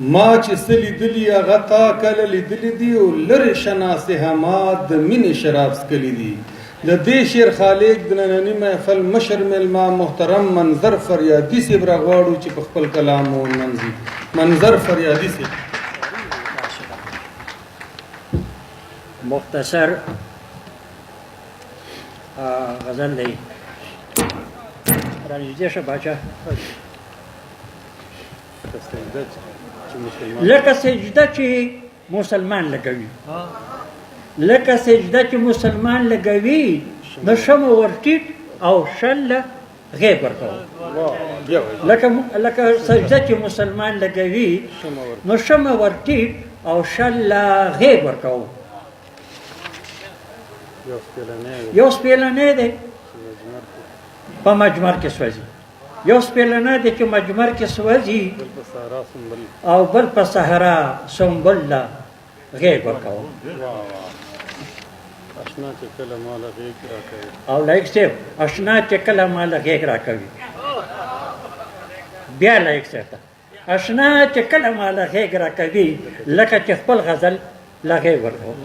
ما چې څه لیدلي هغه تا کله لیدلي دي او لرې شناسې ما د مینې شراب څکلي دي. د دې شعر خالق د ننني محفل مشر مېلمه محترم منظر فریادي صاحب راغواړو چې په خپل کلام ونمنځي. منظر فریادي صاحب. مختصر غزل دی. رانږدې شه باچا. لکه سجده چې مسلمان لګوي، لکه سجده چې مسلمان لګوي، نو شمه ورټیټ او شله غیب ورکوو. لکه سجده چې مسلمان لګوي، نو شمه ورټیټ او شله غیب ورکوو. یو سپېلنی دی په مجمر کې سوځي، یو سپېلنی دی چې مجمر کې سوځي او بل په صحرا سنبل له غیږ ورکوو. او لایق صاحب اشنا چې کله ماله غیږ راکوي، بیا لایق صاحب ته اشنا چې کله ماله غیږ راکوي لکه چې خپل غزل له غیږ ورکوو.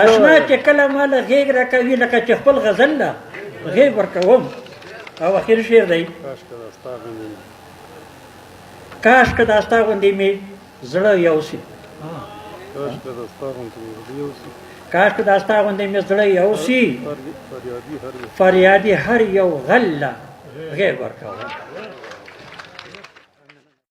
اشنا چې کله ماله غیږ راکوي لکه چې خپل غزل له غیږ ورکوم. او اخر شعر دی. کاش که دا ستا غوندې مې زړه یو سي، کاش که دا ستا غوندې مې زړه یو سي، فریادي هر یو غل له غیږ ورکوم.